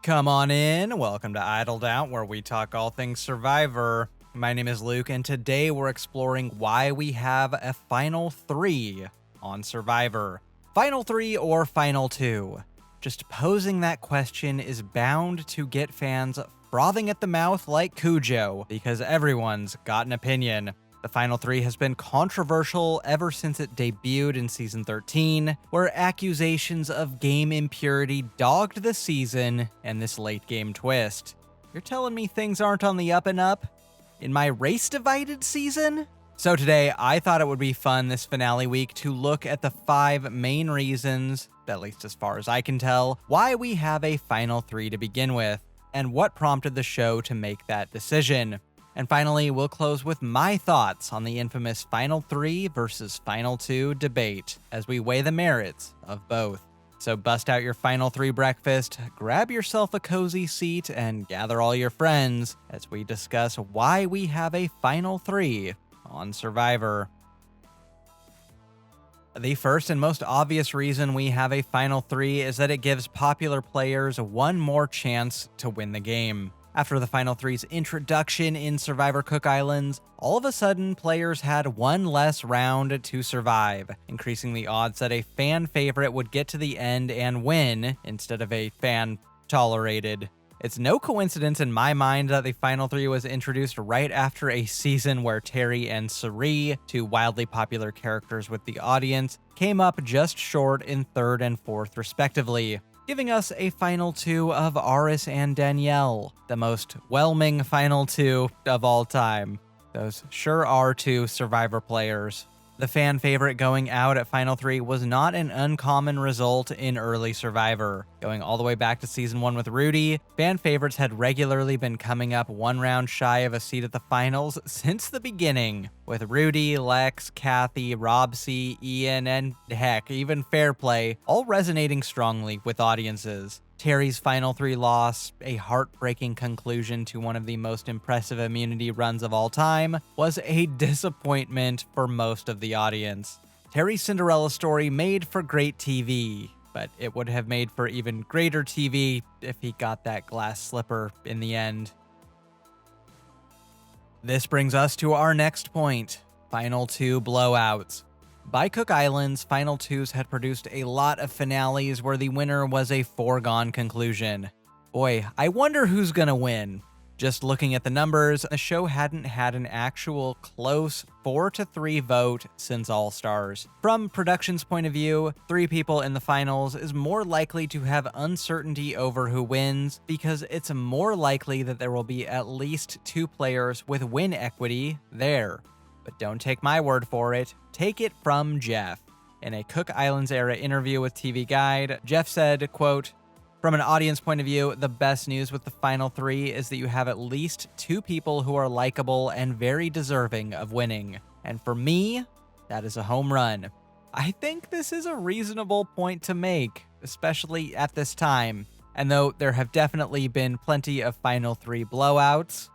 Come on in. Welcome to Idled Out, where we talk all things Survivor. My name is Luke, and today we're exploring why we have a Final 3 on Survivor. Final 3 or Final 2? Just posing that question is bound to get fans frothing at the mouth like Cujo, because everyone's got an opinion. The Final 3 has been controversial ever since it debuted in Season 13, where accusations of game impurity dogged the season and this late-game twist. You're telling me things aren't on the up and up? In my race-divided season? So today, I thought it would be fun this finale week to look at the 5 main reasons, at least as far as I can tell, why we have a Final 3 to begin with, and what prompted the show to make that decision. And finally, we'll close with my thoughts on the infamous Final 3 versus Final 2 debate, as we weigh the merits of both. So bust out your Final 3 breakfast, grab yourself a cozy seat, and gather all your friends as we discuss why we have a Final 3 on Survivor. The first and most obvious reason we have a Final 3 is that it gives popular players one more chance to win the game. After the Final 3's introduction in Survivor Cook Islands, all of a sudden players had one less round to survive, increasing the odds that a fan favorite would get to the end and win instead of a fan tolerated. It's no coincidence in my mind that the Final 3 was introduced right after a season where Terry and Cirie, two wildly popular characters with the audience, came up just short in 3rd and 4th respectively, giving us a Final 2 of Aris and Danielle, the most whelming Final 2 of all time. Those sure are two Survivor players. The fan favorite going out at Final 3 was not an uncommon result in early Survivor. Going all the way back to Season 1 with Rudy, fan favorites had regularly been coming up one round shy of a seat at the finals since the beginning, with Rudy, Lex, Kathy, Rob C, Ian, and heck, even Fairplay, all resonating strongly with audiences. Terry's Final 3 loss, a heartbreaking conclusion to one of the most impressive immunity runs of all time, was a disappointment for most of the audience. Terry's Cinderella story made for great TV, but it would have made for even greater TV if he got that glass slipper in the end. This brings us to our next point, Final 2 blowouts. By Cook Islands, Final 2s had produced a lot of finales where the winner was a foregone conclusion. Boy, I wonder who's gonna win. Just looking at the numbers, the show hadn't had an actual close 4-3 vote since All Stars. From production's point of view, 3 people in the finals is more likely to have uncertainty over who wins because it's more likely that there will be at least 2 players with win equity there. But don't take my word for it, take it from Jeff. In a Cook Islands era interview with TV Guide, Jeff said, quote, "From an audience point of view, the best news with the Final 3 is that you have at least 2 people who are likable and very deserving of winning. And for me, that is a home run." I think this is a reasonable point to make, especially at this time. And though there have definitely been plenty of Final 3 blowouts,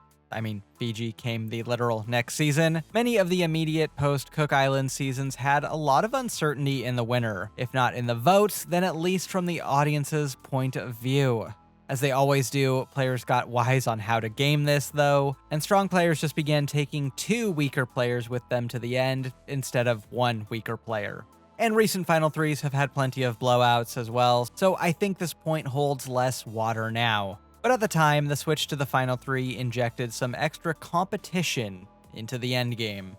Fiji came the literal next season, many of the immediate post-Cook Island seasons had a lot of uncertainty in the winner. If not in the votes, then at least from the audience's point of view. As they always do, players got wise on how to game this, though, and strong players just began taking 2 weaker players with them to the end, instead of 1 weaker player. And recent Final 3s have had plenty of blowouts as well, so I think this point holds less water now. But at the time, the switch to the Final 3 injected some extra competition into the endgame.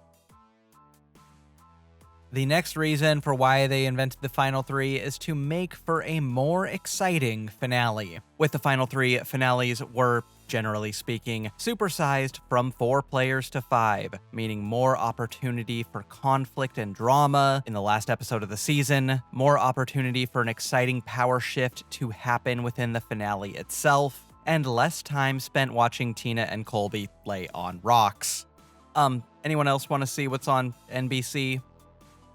The next reason for why they invented the Final 3 is to make for a more exciting finale. With the Final 3, finales were, generally speaking, supersized from 4 players to 5, meaning more opportunity for conflict and drama in the last episode of the season, more opportunity for an exciting power shift to happen within the finale itself, and less time spent watching Tina and Colby lay on rocks. Anyone else want to see what's on NBC?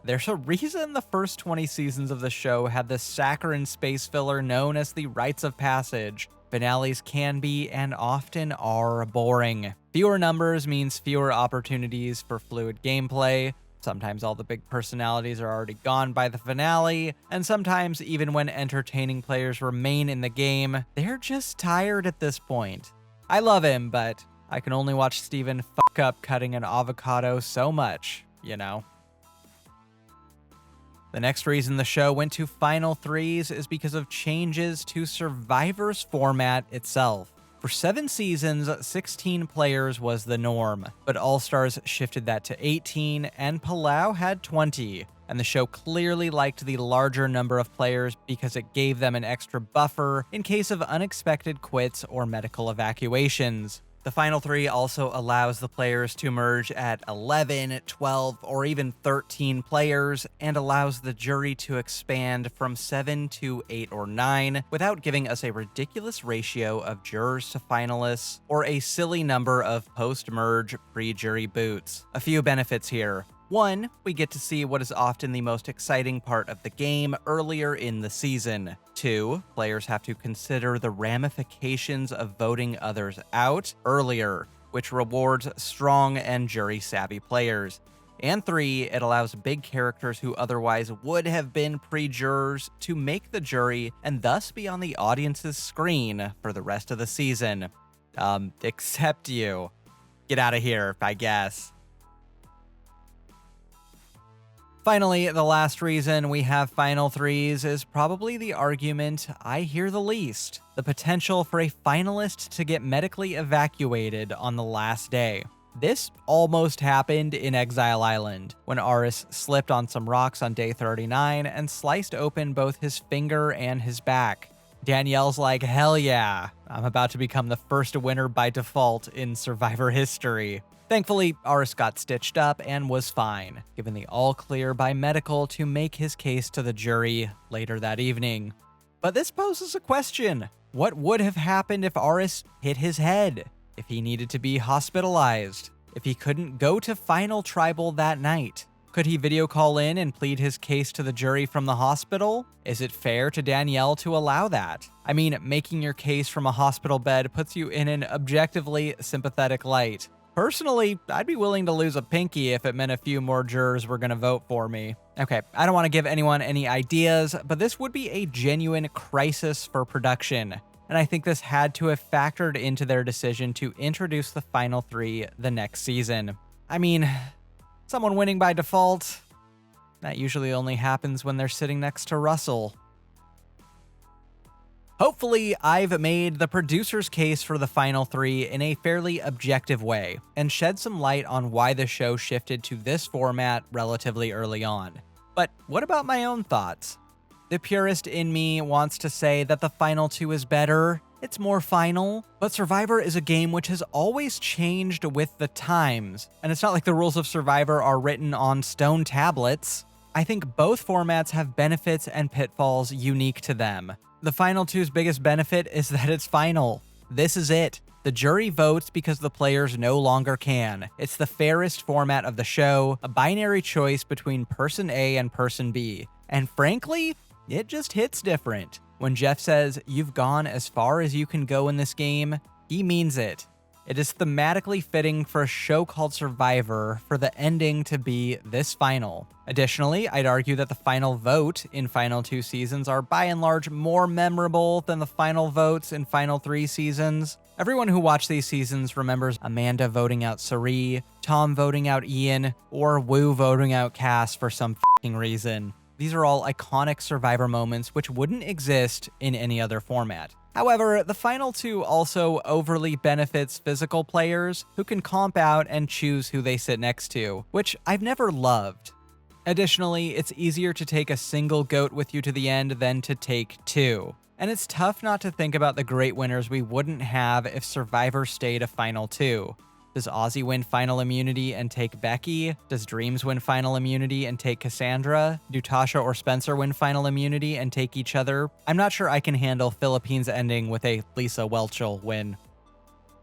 There's a reason the first 20 seasons of the show had the saccharine space filler known as the Rites of Passage. Finales can be, and often are, boring. Fewer numbers means fewer opportunities for fluid gameplay, Sometimes all the big personalities are already gone by the finale, and sometimes even when entertaining players remain in the game, they're just tired at this point. I love him, but I can only watch Steven fuck up cutting an avocado so much, you know? The next reason the show went to Final Threes is because of changes to Survivor's format itself. For 7 seasons, 16 players was the norm, but All-Stars shifted that to 18, and Palau had 20. And the show clearly liked the larger number of players because it gave them an extra buffer in case of unexpected quits or medical evacuations. The Final Three also allows the players to merge at 11, 12, or even 13 players, and allows the jury to expand from 7 to 8 or 9 without giving us a ridiculous ratio of jurors to finalists or a silly number of post-merge pre-jury boots. A few benefits here. 1, we get to see what is often the most exciting part of the game earlier in the season. 2, players have to consider the ramifications of voting others out earlier, which rewards strong and jury-savvy players. And 3, it allows big characters who otherwise would have been pre-jurors to make the jury and thus be on the audience's screen for the rest of the season. Except you. Get out of here, I guess. Finally, the last reason we have Final Threes is probably the argument I hear the least: the potential for a finalist to get medically evacuated on the last day. This almost happened in Exile Island, when Aris slipped on some rocks on day 39 and sliced open both his finger and his back. Danielle's like, hell yeah, I'm about to become the first winner by default in Survivor history. Thankfully, Aris got stitched up and was fine, given the all clear by medical to make his case to the jury later that evening. But this poses a question. What would have happened if Aris hit his head? If he needed to be hospitalized? If he couldn't go to Final Tribal that night? Could he video call in and plead his case to the jury from the hospital? Is it fair to Danielle to allow that? I mean, making your case from a hospital bed puts you in an objectively sympathetic light. Personally, I'd be willing to lose a pinky if it meant a few more jurors were going to vote for me. Okay, I don't want to give anyone any ideas, but this would be a genuine crisis for production, and I think this had to have factored into their decision to introduce the Final Three the next season. I mean, someone winning by default, that usually only happens when they're sitting next to Russell. Hopefully, I've made the producer's case for the Final Three in a fairly objective way, and shed some light on why the show shifted to this format relatively early on. But what about my own thoughts? The purist in me wants to say that the Final Two is better, it's more final, but Survivor is a game which has always changed with the times, and it's not like the rules of Survivor are written on stone tablets. I think both formats have benefits and pitfalls unique to them. The Final Two's biggest benefit is that it's final. This is it. The jury votes because the players no longer can. It's the fairest format of the show, a binary choice between person A and person B. And frankly, it just hits different. When Jeff says, "You've gone as far as you can go in this game," he means it. It is thematically fitting for a show called Survivor for the ending to be this final. Additionally, I'd argue that the final vote in Final Two seasons are by and large more memorable than the final votes in Final Three seasons. Everyone who watched these seasons remembers Amanda voting out Sari, Tom voting out Ian, or Wu voting out Cass for some f***ing reason. These are all iconic Survivor moments which wouldn't exist in any other format. However, the Final Two also overly benefits physical players who can comp out and choose who they sit next to, which I've never loved. Additionally, it's easier to take a single GOAT with you to the end than to take 2. And it's tough not to think about the great winners we wouldn't have if Survivor stayed a Final Two. Does Ozzy win final immunity and take Becky? Does Dreams win final immunity and take Cassandra? Do Tasha or Spencer win final immunity and take each other? I'm not sure I can handle Philippines ending with a Lisa Welchel win.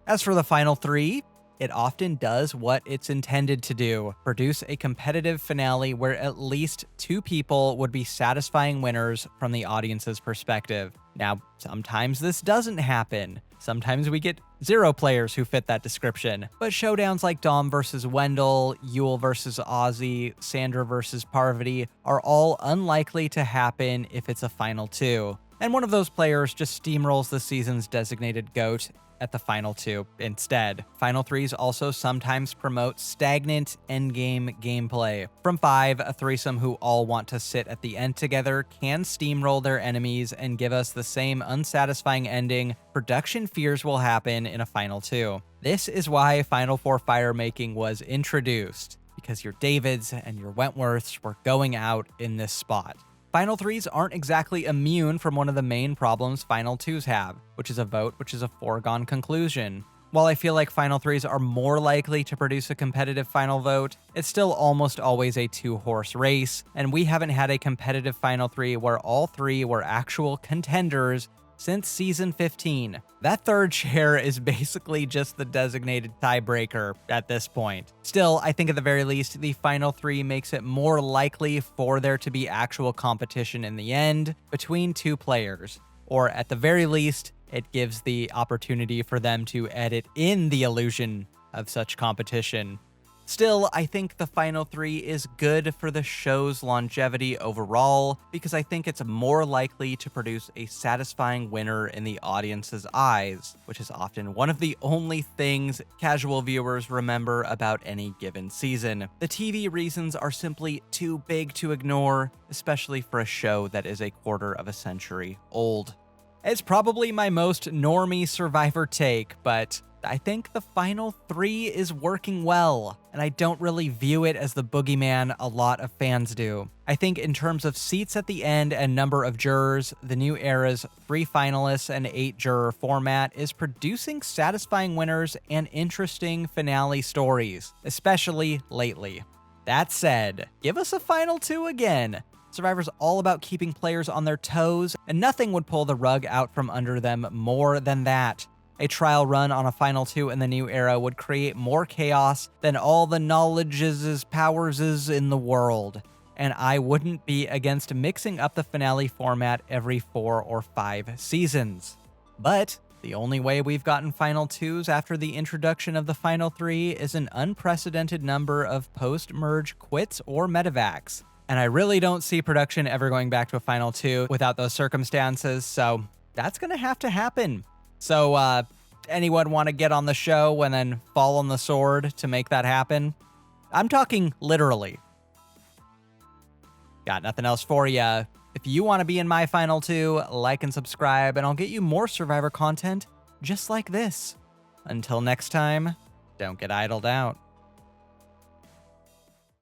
As for the Final Three, it often does what it's intended to do: produce a competitive finale where at least 2 people would be satisfying winners from the audience's perspective. Now, sometimes this doesn't happen. Sometimes we get 0 players who fit that description. But showdowns like Dom versus Wendell, Yule versus Ozzy, Sandra versus Parvati are all unlikely to happen if it's a Final 2. And one of those players just steamrolls the season's designated GOAT at the Final 2 instead. Final 3s also sometimes promote stagnant endgame gameplay. From 5, a threesome who all want to sit at the end together can steamroll their enemies and give us the same unsatisfying ending production fears will happen in a Final 2. This is why Final 4 firemaking was introduced, because your Davids and your Wentworths were going out in this spot. Final 3s aren't exactly immune from one of the main problems Final 2s have, which is a vote which is a foregone conclusion. While I feel like Final 3s are more likely to produce a competitive final vote, it's still almost always a 2-horse race, and we haven't had a competitive Final 3 where all 3 were actual contenders since Season 15. That third chair is basically just the designated tiebreaker at this point. Still, I think at the very least, the Final 3 makes it more likely for there to be actual competition in the end between 2 players. Or at the very least, it gives the opportunity for them to edit in the illusion of such competition. Still, I think the Final 3 is good for the show's longevity overall, because I think it's more likely to produce a satisfying winner in the audience's eyes, which is often one of the only things casual viewers remember about any given season. The TV reasons are simply too big to ignore, especially for a show that is a quarter of a century old. It's probably my most normie Survivor take, but I think the Final 3 is working well, and I don't really view it as the boogeyman a lot of fans do. I think in terms of seats at the end and number of jurors, the new era's 3 finalists and 8-juror format is producing satisfying winners and interesting finale stories, especially lately. That said, give us a Final 2 again. Survivor's all about keeping players on their toes, and nothing would pull the rug out from under them more than that. A trial run on a Final 2 in the new era would create more chaos than all the knowledges, powers in the world. And I wouldn't be against mixing up the finale format every 4 or 5 seasons. But the only way we've gotten Final 2s after the introduction of the Final 3 is an unprecedented number of post-merge quits or medevacs. And I really don't see production ever going back to a Final 2 without those circumstances, so that's gonna have to happen. So, anyone want to get on the show and then fall on the sword to make that happen? I'm talking literally. Got nothing else for ya. If you want to be in my Final 2, like and subscribe, and I'll get you more Survivor content just like this. Until next time, don't get idled out.